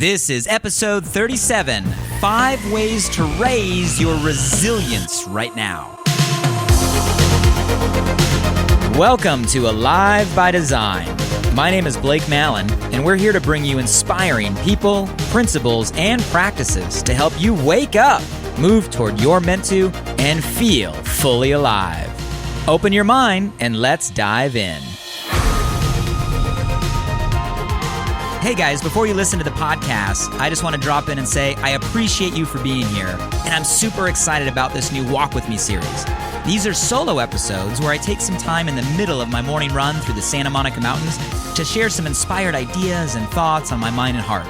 This is episode 37, 5 ways to raise your resilience right now. Welcome to Alive by Design. My name is Blake Mallon, and we're here to bring you inspiring people, principles, and practices to help you wake up, move toward your meant to, and feel fully alive. Open your mind and let's dive in. Hey guys, before you listen to the podcast, I just want to drop in and say I appreciate you for being here, and I'm super excited about this new Walk With Me series. These are solo episodes where I take some time in the middle of my morning run through the Santa Monica Mountains to share some inspired ideas and thoughts on my mind and heart.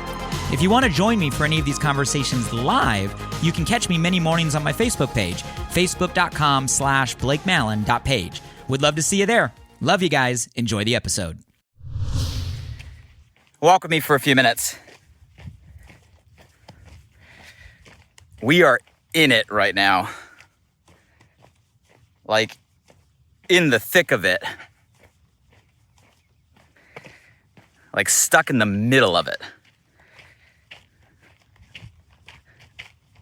If you want to join me for any of these conversations live, you can catch me many mornings on my Facebook page, facebook.com/blakemallon.page. Would love to see you there. Love you guys. Enjoy the episode. Walk with me for a few minutes. We are in it right now. Like, in the thick of it. Like, stuck in the middle of it.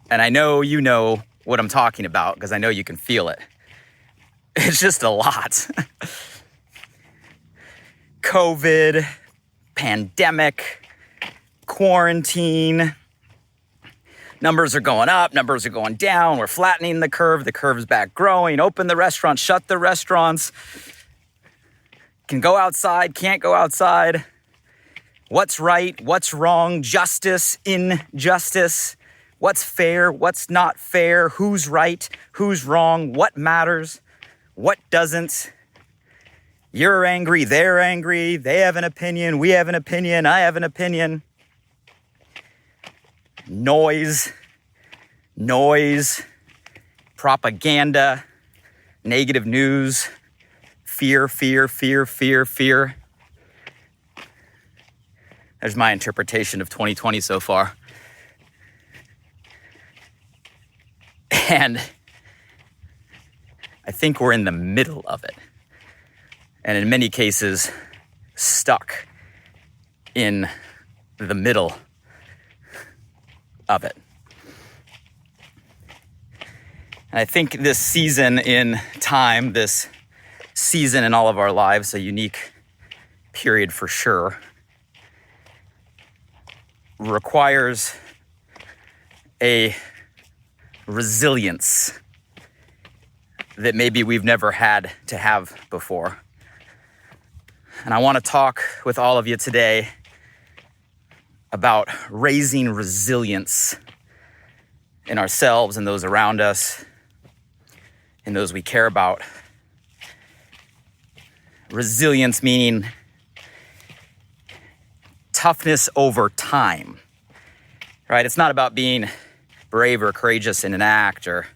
And I know you know what I'm talking about because I know you can feel it. It's just a lot. COVID, pandemic, quarantine. Numbers are going up, numbers are going down. We're flattening the curve's back growing. Open the restaurants, shut the restaurants. Can go outside, can't go outside. What's right, what's wrong, justice, injustice. What's fair, what's not fair, who's right, who's wrong, what matters, what doesn't. You're angry, they're angry, they have an opinion, we have an opinion, I have an opinion. Noise, propaganda, negative news, fear. There's my interpretation of 2020 so far. And I think we're in the middle of it. And in many cases, stuck in the middle of it. And I think this season in time, this season in all of our lives, a unique period for sure, requires a resilience that maybe we've never had to have before. And I want to talk with all of you today about raising resilience in ourselves and those around us and those we care about. Resilience meaning toughness over time, right? It's not about being brave or courageous in an act or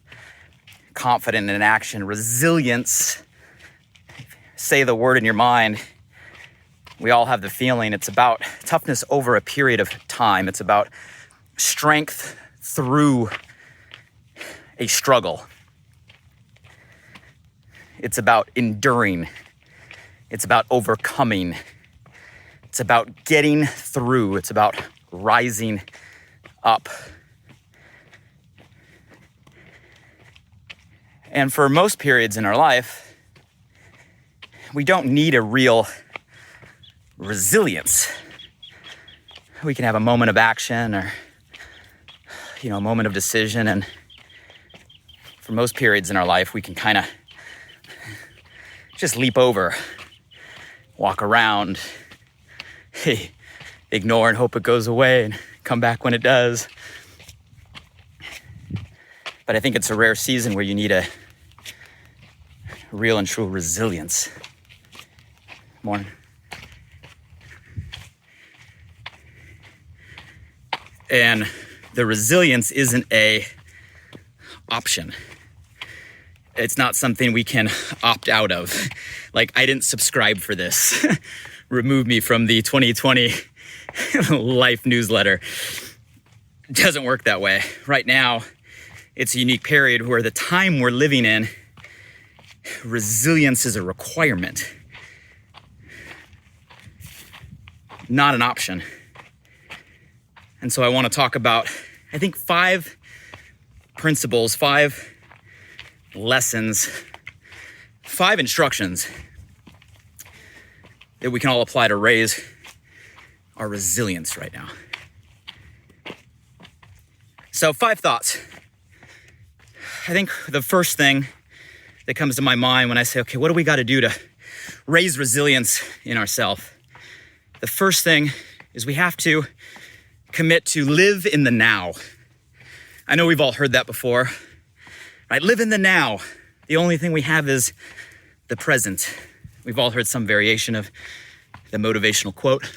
confident in an action. Resilience, say the word in your mind. We all have the feeling. It's about toughness over a period of time. It's about strength through a struggle. It's about enduring. It's about overcoming. It's about getting through. It's about rising up. And for most periods in our life, we don't need a real resilience. We can have a moment of action or, a moment of decision. And for most periods in our life, we can kind of just leap over, walk around, ignore and hope it goes away and come back when it does. But I think it's a rare season where you need a real and true resilience. Morning. And the resilience isn't a option. It's not something we can opt out of. Like, I didn't subscribe for this. Remove me from the 2020 life newsletter. It doesn't work that way. Right now, it's a unique period where the time we're living in, resilience is a requirement, not an option. And so I want to talk about, I think, 5 principles, 5 lessons, 5 instructions that we can all apply to raise our resilience right now. So 5 thoughts. I think the first thing that comes to my mind when I say, okay, what do we got to do to raise resilience in ourselves? The first thing is we have to commit to live in the now. I know we've all heard that before, right? Live in the now. The only thing we have is the present. We've all heard some variation of the motivational quote.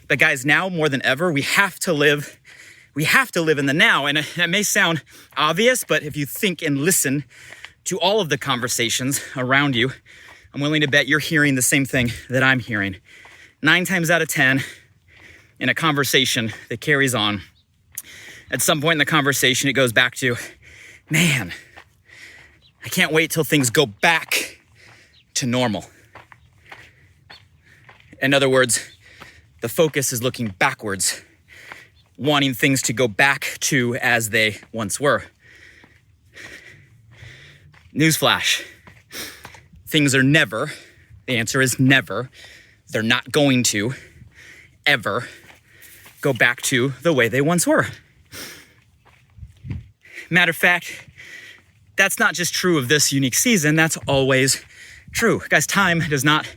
But guys, now more than ever, we have to live in the now. And it may sound obvious, but if you think and listen to all of the conversations around you, I'm willing to bet you're hearing the same thing that I'm hearing. 9 times out of 10, in a conversation that carries on, at some point in the conversation, it goes back to, man, I can't wait till things go back to normal. In other words, the focus is looking backwards, wanting things to go back to as they once were. Newsflash, things are never, the answer is never, they're not going to ever go back to the way they once were. Matter of fact, that's not just true of this unique season, that's always true. Guys, time does not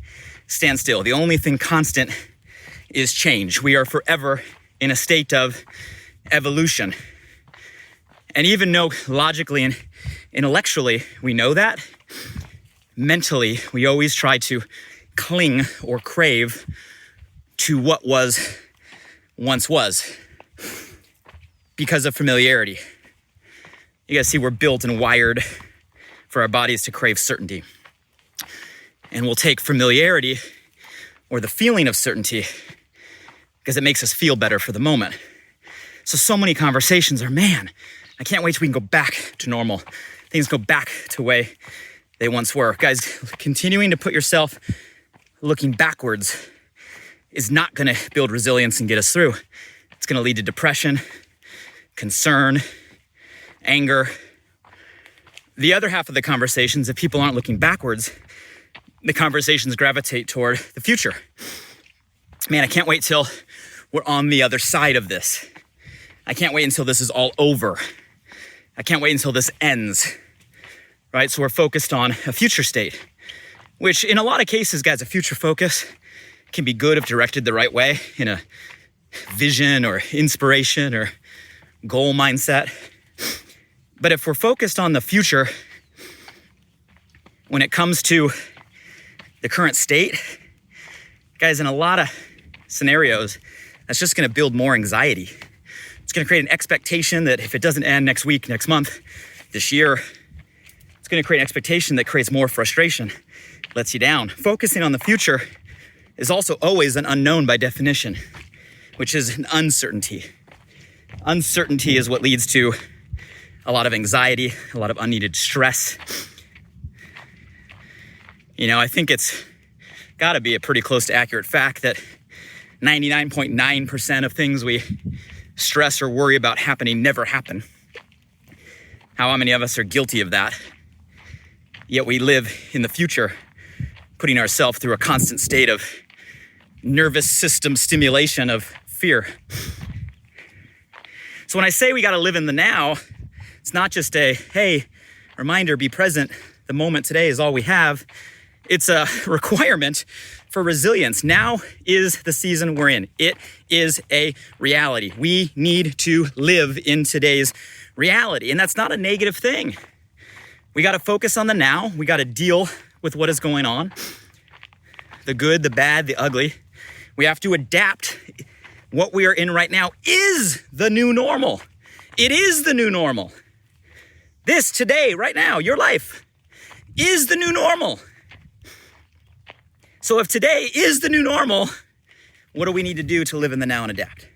stand still. The only thing constant is change. We are forever in a state of evolution. And even though logically and intellectually we know that, mentally we always try to cling or crave to what once was because of familiarity. You guys see, we're built and wired for our bodies to crave certainty. And we'll take familiarity or the feeling of certainty because it makes us feel better for the moment. So many conversations are, man, I can't wait till we can go back to normal. Things go back to the way they once were. Guys, continuing to put yourself looking backwards is not gonna build resilience and get us through. It's gonna lead to depression, concern, anger. The other half of the conversations, if people aren't looking backwards, the conversations gravitate toward the future. Man, I can't wait till we're on the other side of this. I can't wait until this is all over. I can't wait until this ends, right? So we're focused on a future state, which in a lot of cases, guys, a future focus can be good if directed the right way in a vision or inspiration or goal mindset. But if we're focused on the future, when it comes to the current state, guys, in a lot of scenarios, that's just gonna build more anxiety. It's gonna create an expectation that if it doesn't end next week, next month, this year, it's gonna create an expectation that creates more frustration, lets you down. Focusing on the future is also always an unknown by definition, which is an uncertainty. Uncertainty is what leads to a lot of anxiety, a lot of unneeded stress. You know, I think it's gotta be a pretty close to accurate fact that 99.9% of things we stress or worry about happening never happen. How many of us are guilty of that? Yet we live in the future, putting ourselves through a constant state of nervous system stimulation of fear. So when I say we gotta live in the now, it's not just a, hey, reminder, be present, the moment today is all we have. It's a requirement for resilience. Now is the season we're in. It is a reality. We need to live in today's reality, and that's not a negative thing. We gotta focus on the now. We gotta deal with what is going on. The good, the bad, the ugly. We have to adapt. What we are in right now is the new normal. It is the new normal. This, today, right now, your life is the new normal. So if today is the new normal, what do we need to do to live in the now and adapt?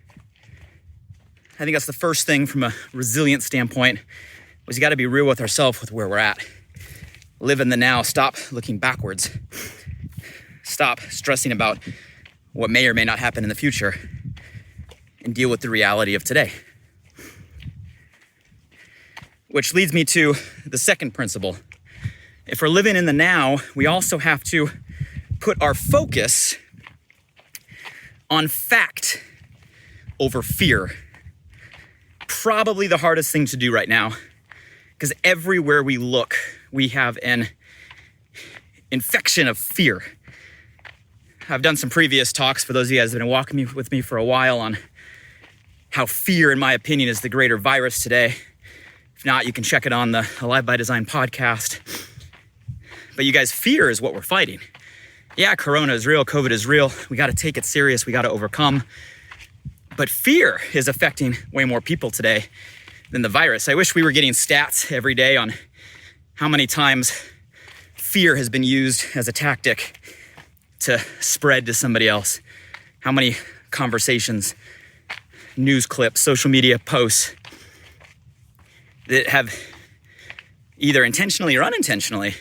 I think that's the first thing from a resilient standpoint, was you gotta be real with ourselves with where we're at. Live in the now, stop looking backwards. Stop stressing about what may or may not happen in the future. and deal with the reality of today. Which leads me to the second principle. If we're living in the now, we also have to put our focus on fact over fear. Probably the hardest thing to do right now, because everywhere we look, we have an infection of fear. I've done some previous talks for those of you guys that have been walking with me for a while on how fear, in my opinion, is the greater virus today. If not, you can check it on the Alive by Design podcast. But you guys, fear is what we're fighting. Yeah, Corona is real, COVID is real. We got to take it serious. We got to overcome. But fear is affecting way more people today than the virus. I wish we were getting stats every day on how many times fear has been used as a tactic to spread to somebody else. How many conversations, news clips, social media posts that have either intentionally or unintentionally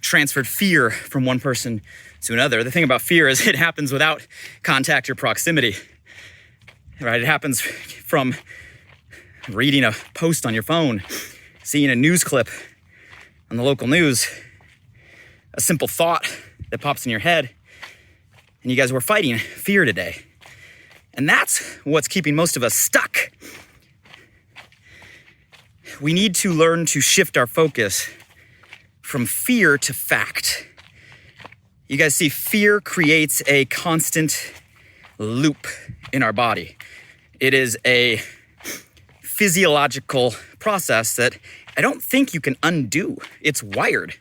transferred fear from one person to another. The thing about fear is it happens without contact or proximity, right? It happens from reading a post on your phone, seeing a news clip on the local news, a simple thought that pops in your head, and you guys were fighting fear today. And that's what's keeping most of us stuck. We need to learn to shift our focus from fear to fact. You guys see, fear creates a constant loop in our body. It is a physiological process that I don't think you can undo. It's wired.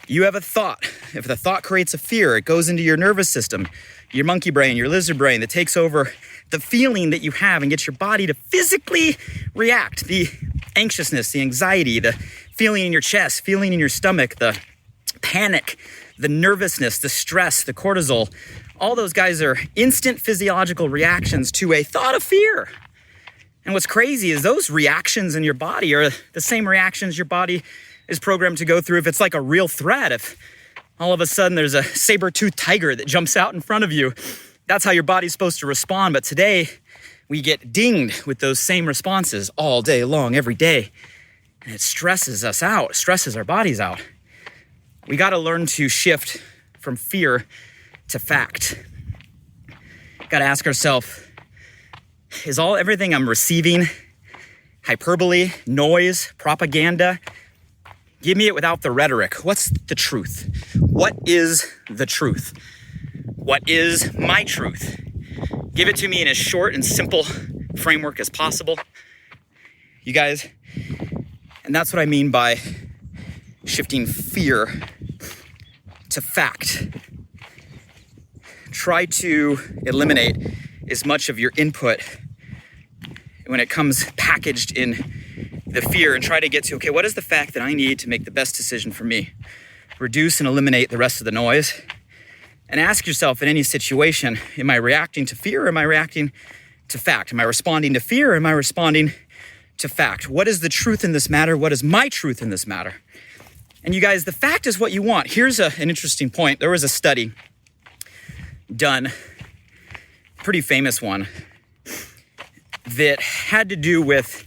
You have a thought. If the thought creates a fear, it goes into your nervous system, your monkey brain, your lizard brain, that takes over the feeling that you have and gets your body to physically react. The anxiousness, the anxiety, the feeling in your chest, feeling in your stomach, the panic, the nervousness, the stress, the cortisol, all those guys are instant physiological reactions to a thought of fear. And what's crazy is those reactions in your body are the same reactions your body is programmed to go through if it's like a real threat. If all of a sudden there's a saber-toothed tiger that jumps out in front of you, that's how your body's supposed to respond. But today, we get dinged with those same responses all day long, every day. And it stresses us out, stresses our bodies out. We got to learn to shift from fear to fact. Got to ask ourselves, is everything I'm receiving hyperbole, noise, propaganda? Give me it without the rhetoric. What's the truth? What is the truth? What is my truth? Give it to me in as short and simple framework as possible. You guys, and that's what I mean by shifting fear to fact. Try to eliminate as much of your input when it comes packaged in the fear, and try to get to, okay, what is the fact that I need to make the best decision for me? Reduce and eliminate the rest of the noise. And ask yourself in any situation, am I reacting to fear or am I reacting to fact? Am I responding to fear or am I responding to fact? What is the truth in this matter? What is my truth in this matter? And you guys, the fact is what you want. Here's an interesting point. There was a study done, pretty famous one, that had to do with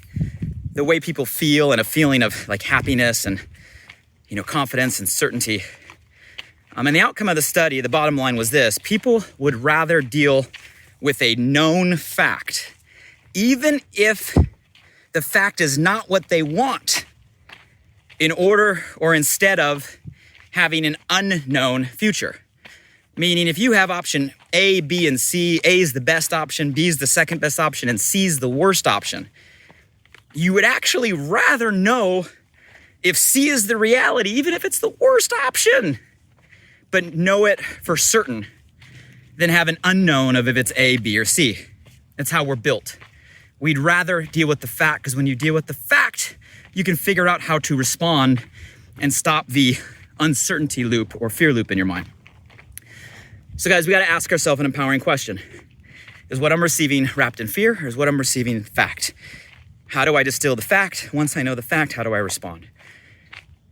the way people feel and a feeling of like happiness and, confidence and certainty. And the outcome of the study, the bottom line was this: people would rather deal with a known fact, even if the fact is not what they want, instead of having an unknown future. Meaning if you have option A, B, and C, A is the best option, B is the second best option, and C is the worst option, you would actually rather know if C is the reality, even if it's the worst option, but know it for certain, than have an unknown of if it's A, B, or C. That's how we're built. We'd rather deal with the fact, because when you deal with the fact, you can figure out how to respond and stop the uncertainty loop or fear loop in your mind. So guys, we got to ask ourselves an empowering question. Is what I'm receiving wrapped in fear, or is what I'm receiving fact? How do I distill the fact? Once I know the fact, how do I respond?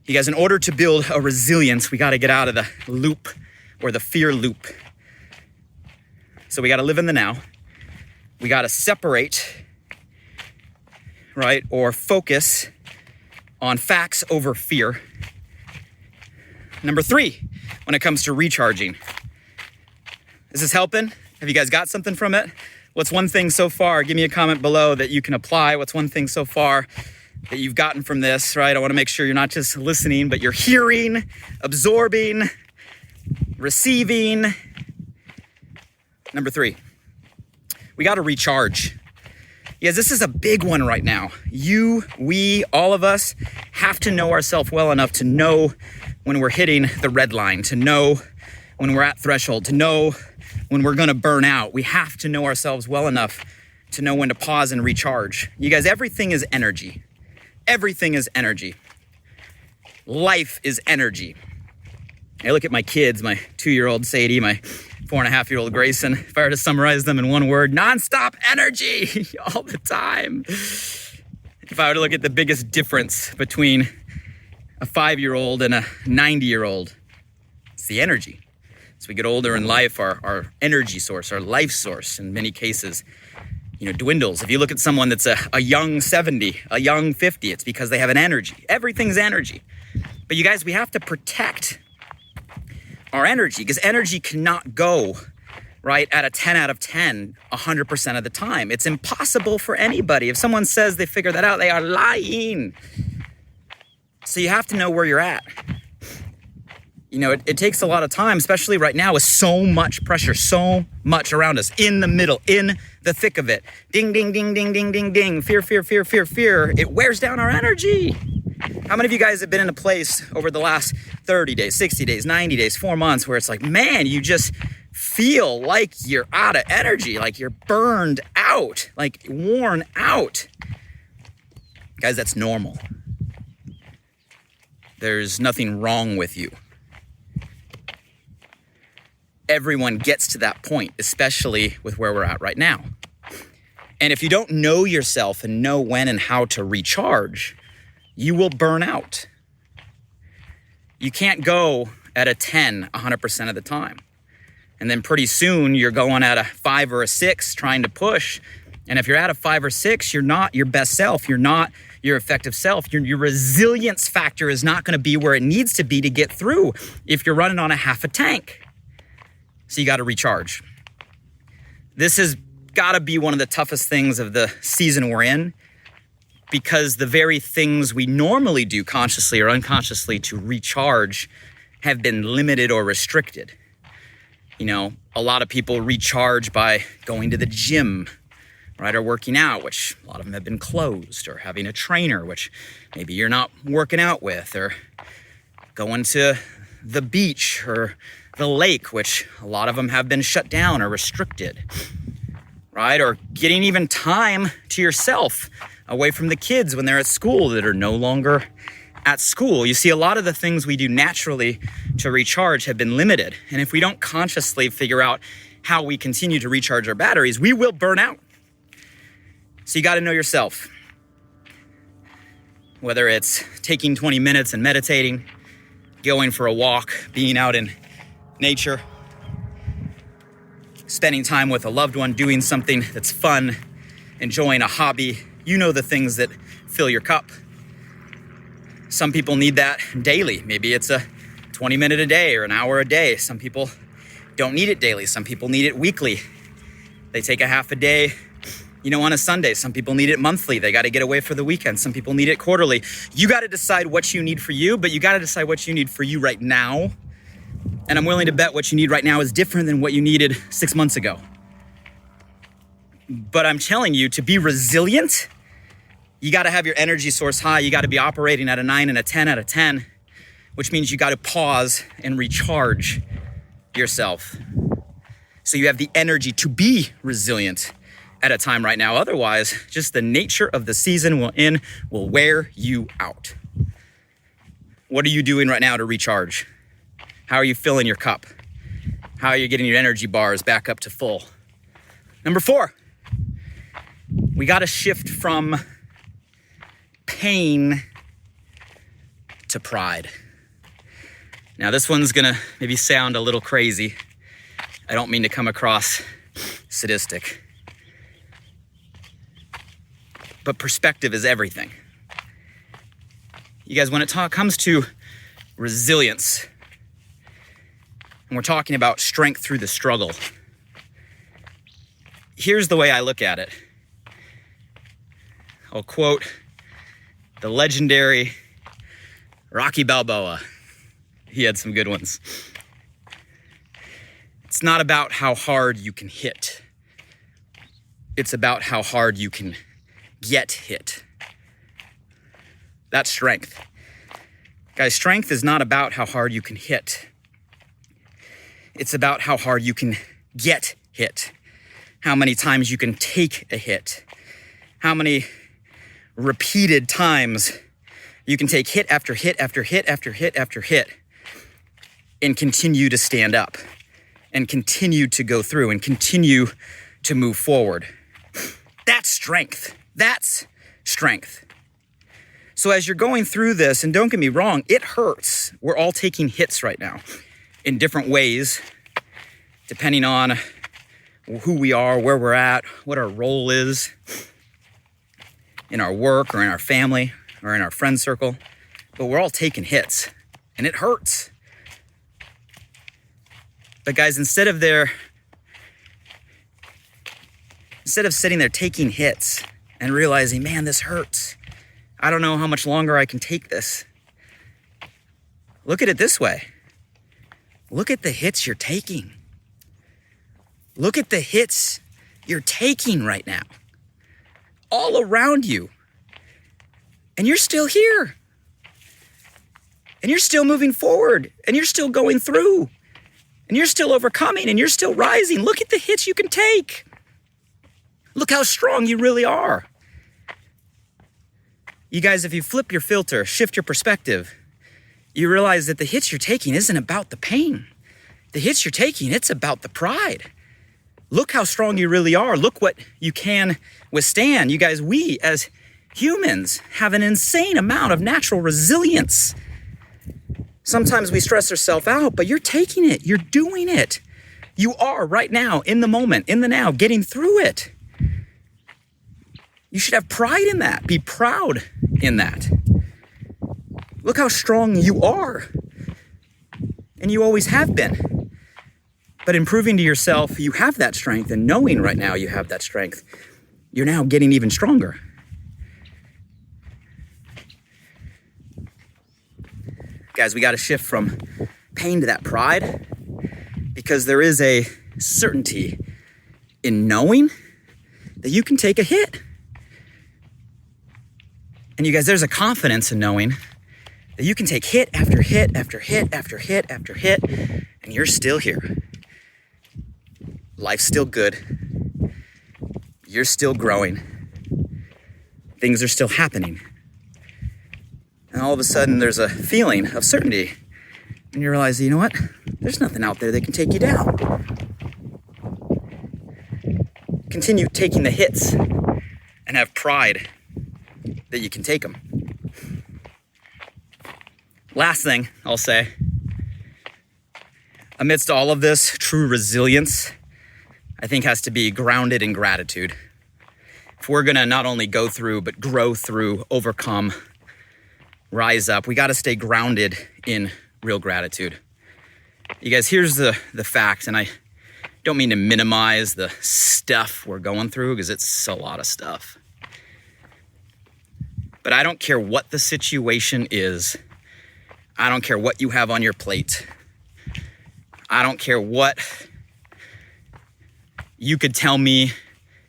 You guys, in order to build a resilience, we got to get out of the loop or the fear loop. So we got to live in the now. We got to separate, right, or focus on facts over fear. Number 3, when it comes to recharging. Is this helping? Have you guys got something from it? What's one thing so far? Give me a comment below that you can apply. What's one thing so far that you've gotten from this, right? I want to make sure you're not just listening, but you're hearing, absorbing, receiving. Number 3, we got to recharge. Yes, this is a big one right now. You, we, all of us have to know ourselves well enough to know when we're hitting the red line, to know when we're at threshold, to know when we're gonna burn out. We have to know ourselves well enough to know when to pause and recharge. You guys, everything is energy. Everything is energy. Life is energy. I look at my kids, my 2-year-old Sadie, my 4.5-year-old Grayson. If I were to summarize them in one word, nonstop energy all the time. If I were to look at the biggest difference between a 5-year-old and a 90-year-old, it's the energy. As we get older in life, our energy source, our life source, in many cases, dwindles. If you look at someone that's a young 70, a young 50, it's because they have an energy. Everything's energy. But you guys, we have to protect our energy, because energy cannot go, right, at a 10 out of 10, 100% of the time. It's impossible for anybody. If someone says they figured that out, they are lying. So you have to know where you're at. It takes a lot of time, especially right now with so much pressure, so much around us, in the middle, in the thick of it. Ding, ding, ding, ding, ding, ding, ding. Fear, fear, fear, fear, fear. It wears down our energy. How many of you guys have been in a place over the last 30 days, 60 days, 90 days, 4 months where it's like, man, you just feel like you're out of energy, like you're burned out, like worn out? Guys, that's normal. There's nothing wrong with you. Everyone gets to that point, especially with where we're at right now. And if you don't know yourself and know when and how to recharge, you will burn out. You can't go at a 10 100% of the time. And then pretty soon you're going at a 5 or a 6 trying to push. And if you're at a 5 or 6, you're not your best self. You're not your effective self. Your resilience factor is not going to be where it needs to be to get through if you're running on a half a tank. So you got to recharge. This has got to be one of the toughest things of the season we're in, because the very things we normally do consciously or unconsciously to recharge have been limited or restricted. A lot of people recharge by going to the gym, right, or working out, which a lot of them have been closed, or having a trainer, which maybe you're not working out with, or going to the beach or the lake, which a lot of them have been shut down or restricted, right? Or getting even time to yourself away from the kids when they're at school that are no longer at school. You see, a lot of the things we do naturally to recharge have been limited. And if we don't consciously figure out how we continue to recharge our batteries, we will burn out. So you got to know yourself. Whether it's taking 20 minutes and meditating, going for a walk, being out in nature, spending time with a loved one, doing something that's fun, enjoying a hobby. You know the things that fill your cup. Some people need that daily. Maybe it's a 20-minute a day or an hour a day. Some people don't need it daily. Some people need it weekly. They take a half a day, on a Sunday. Some people need it monthly. They got to get away for the weekend. Some people need it quarterly. You got to decide what you need for you, but you got to decide what you need for you right now. And I'm willing to bet what you need right now is different than what you needed 6 months ago. But I'm telling you, to be resilient, you got to have your energy source high. You got to be operating at a 9 and a 10 out of 10, which means you got to pause and recharge yourself so you have the energy to be resilient at a time right now. Otherwise, just the nature of the season will wear you out. What are you doing right now to recharge? How are you filling your cup? How are you getting your energy bars back up to full? Number 4, we got to shift from pain to pride. Now, this one's gonna maybe sound a little crazy. I don't mean to come across sadistic. but perspective is everything. You guys, when it comes to resilience, and we're talking about strength through the struggle, here's the way I look at it. I'll quote the legendary Rocky Balboa. He had some good ones. It's not about how hard you can hit. It's about how hard you can get hit. That's strength. Guys, strength is not about how hard you can hit. It's about how hard you can get hit. How many times you can take a hit. How many repeated times you can take hit after hit after hit after hit after hit and continue to stand up and continue to go through and continue to move forward. That's strength. That's strength. So as you're going through this, and don't get me wrong, it hurts. We're all taking hits right now in different ways, depending on who we are, where we're at, what our role is in our work or in our family or in our friend circle. But we're all taking hits, and it hurts. But guys, instead of sitting there taking hits and realizing, man, this hurts, I don't know how much longer I can take this. Look at it this way. Look at the hits you're taking. Look at the hits you're taking right now. All around you. And you're still here. And you're still moving forward. And you're still going through. And you're still overcoming. And you're still rising. Look at the hits you can take. Look how strong you really are. You guys, if you flip your filter, shift your perspective, you realize that the hits you're taking isn't about the pain. The hits you're taking, it's about the pride. Look how strong you really are. Look what you can withstand. You guys, we as humans have an insane amount of natural resilience. Sometimes we stress ourselves out, but you're taking it. You're doing it. You are right now, in the moment, in the now, getting through it. You should have pride in that. Be proud in that. Look how strong you are. And you always have been. But in proving to yourself you have that strength and knowing right now you have that strength, you're now getting even stronger. Guys, we got to shift from pain to that pride, because there is a certainty in knowing that you can take a hit. And you guys, there's a confidence in knowing that you can take hit after hit after hit after hit after hit, and you're still here. Life's still good. You're still growing. Things are still happening. And all of a sudden, there's a feeling of certainty. And you realize, you know what? There's nothing out there that can take you down. Continue taking the hits and have pride that you can take them. Last thing I'll say, amidst all of this, true resilience, I think, has to be grounded in gratitude. If we're gonna not only go through, but grow through, overcome, rise up, we gotta stay grounded in real gratitude. You guys, here's the fact, and I don't mean to minimize the stuff we're going through, because it's a lot of stuff. But I don't care what the situation is. I don't care what you have on your plate. I don't care what you could tell me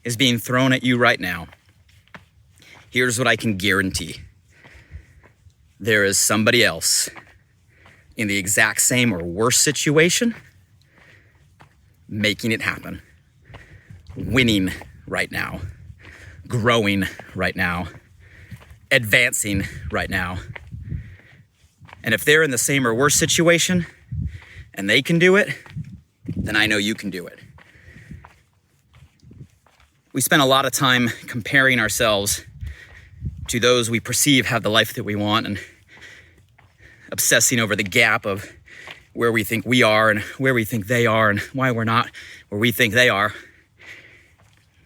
is being thrown at you right now. Here's what I can guarantee. There is somebody else in the exact same or worse situation making it happen. Winning right now. Growing right now. Advancing right now. And if they're in the same or worse situation and they can do it, then I know you can do it. We spend a lot of time comparing ourselves to those we perceive have the life that we want and obsessing over the gap of where we think we are and where we think they are and why we're not where we think they are.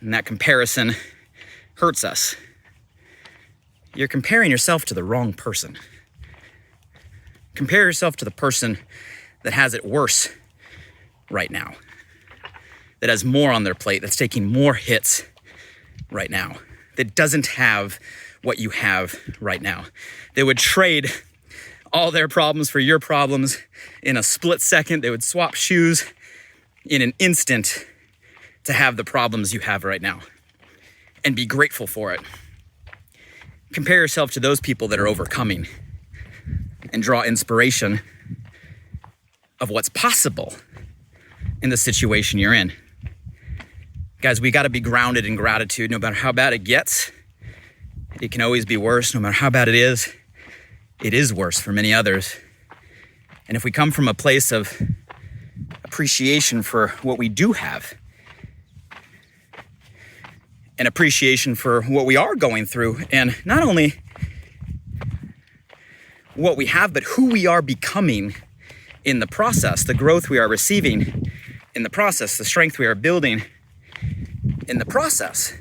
And that comparison hurts us. you're comparing yourself to the wrong person. Compare yourself to the person that has it worse right now, that has more on their plate, that's taking more hits right now, that doesn't have what you have right now. They would trade all their problems for your problems in a split second. They would swap shoes in an instant to have the problems you have right now and be grateful for it. Compare yourself to those people that are overcoming and draw inspiration of what's possible in the situation you're in. Guys, we got to be grounded in gratitude. No matter how bad it gets, it can always be worse. No matter how bad it is worse for many others. And if we come from a place of appreciation for what we do have, and appreciation for what we are going through, and not only what we have, but who we are becoming in the process, the growth we are receiving in the process, the strength we are building in the process.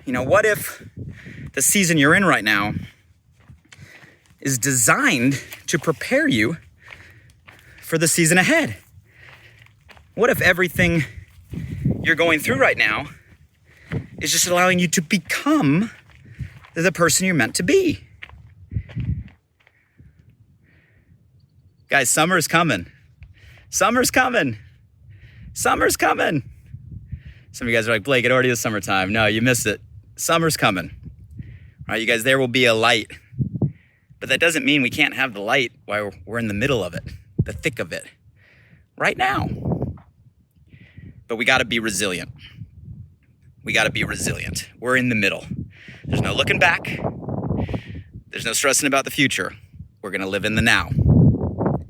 You know, what if the season you're in right now is designed to prepare you for the season ahead? What if everything you're going through right now is just allowing you to become the person you're meant to be? Guys, summer's coming. Summer's coming. Summer's coming. Some of you guys are like, Blake, it already is summertime. No, you missed it. Summer's coming. All right, you guys, there will be a light. But that doesn't mean we can't have the light while we're in the middle of it, the thick of it, right now. But we got to be resilient. We got to be resilient. We're in the middle. There's no looking back. There's no stressing about the future. We're going to live in the now.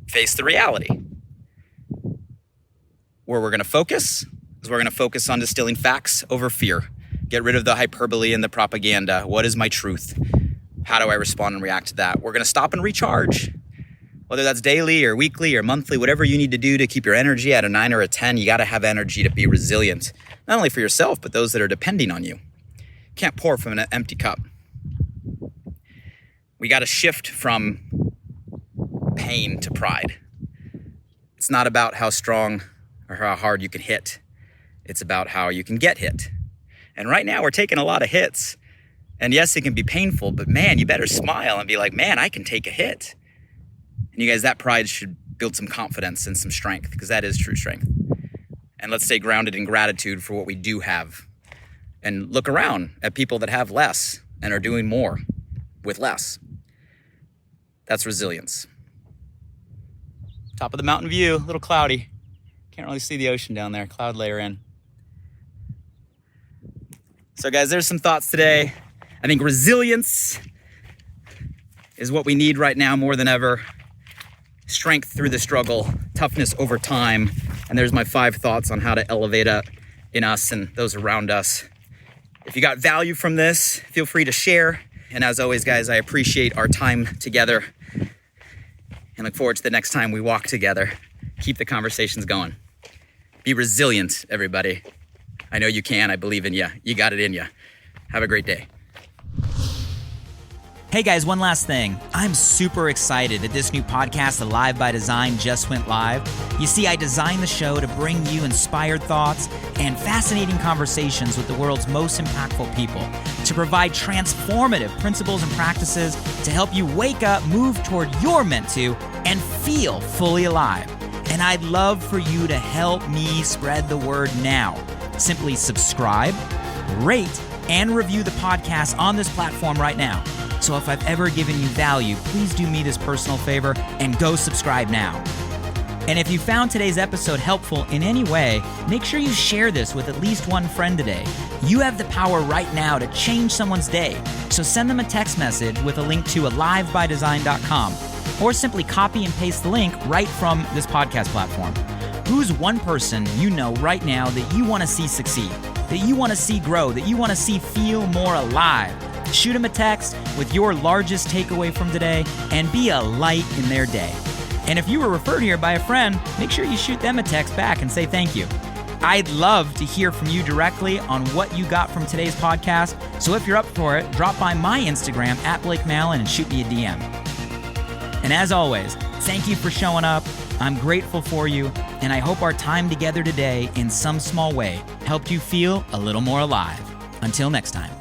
Face the reality. Where we're going to focus is we're going to focus on distilling facts over fear. Get rid of the hyperbole and the propaganda. What is my truth? How do I respond and react to that? We're going to stop and recharge. Whether that's daily or weekly or monthly, whatever you need to do to keep your energy at a 9 or a 10, you got to have energy to be resilient. Not only for yourself, but those that are depending on you. You can't pour from an empty cup. We got to shift from pain to pride. It's not about how strong or how hard you can hit. It's about how you can get hit. And right now we're taking a lot of hits. And yes, it can be painful, but man, you better smile and be like, man, I can take a hit. And you guys, that pride should build some confidence and some strength, because that is true strength. And let's stay grounded in gratitude for what we do have. And look around at people that have less and are doing more with less. That's resilience. Top of the mountain view, a little cloudy. Can't really see the ocean down there, cloud layer in. So guys, there's some thoughts today. I think resilience is what we need right now more than ever. Strength through the struggle, toughness over time. And there's my 5 thoughts on how to elevate up in us and those around us. If you got value from this, feel free to share. And as always, guys, I appreciate our time together and look forward to the next time we walk together. Keep the conversations going. Be resilient, everybody. I know you can. I believe in you. You got it in you. Have a great day. Hey guys, one last thing. I'm super excited that this new podcast, Alive by Design, just went live. You see, I designed the show to bring you inspired thoughts and fascinating conversations with the world's most impactful people, to provide transformative principles and practices to help you wake up, move toward your meant to, and feel fully alive. And I'd love for you to help me spread the word now. Simply subscribe, rate, and review the podcast on this platform right now. So if I've ever given you value, please do me this personal favor and go subscribe now. And if you found today's episode helpful in any way, make sure you share this with at least one friend today. You have the power right now to change someone's day. So send them a text message with a link to alivebydesign.com, or simply copy and paste the link right from this podcast platform. Who's one person you know right now that you want to see succeed, that you want to see grow, that you want to see feel more alive? Shoot them a text with your largest takeaway from today and be a light in their day. And if you were referred here by a friend, make sure you shoot them a text back and say thank you. I'd love to hear from you directly on what you got from today's podcast. So if you're up for it, drop by my Instagram @BlakeMallon and shoot me a DM. And as always, thank you for showing up. I'm grateful for you, and I hope our time together today in some small way helped you feel a little more alive. Until next time.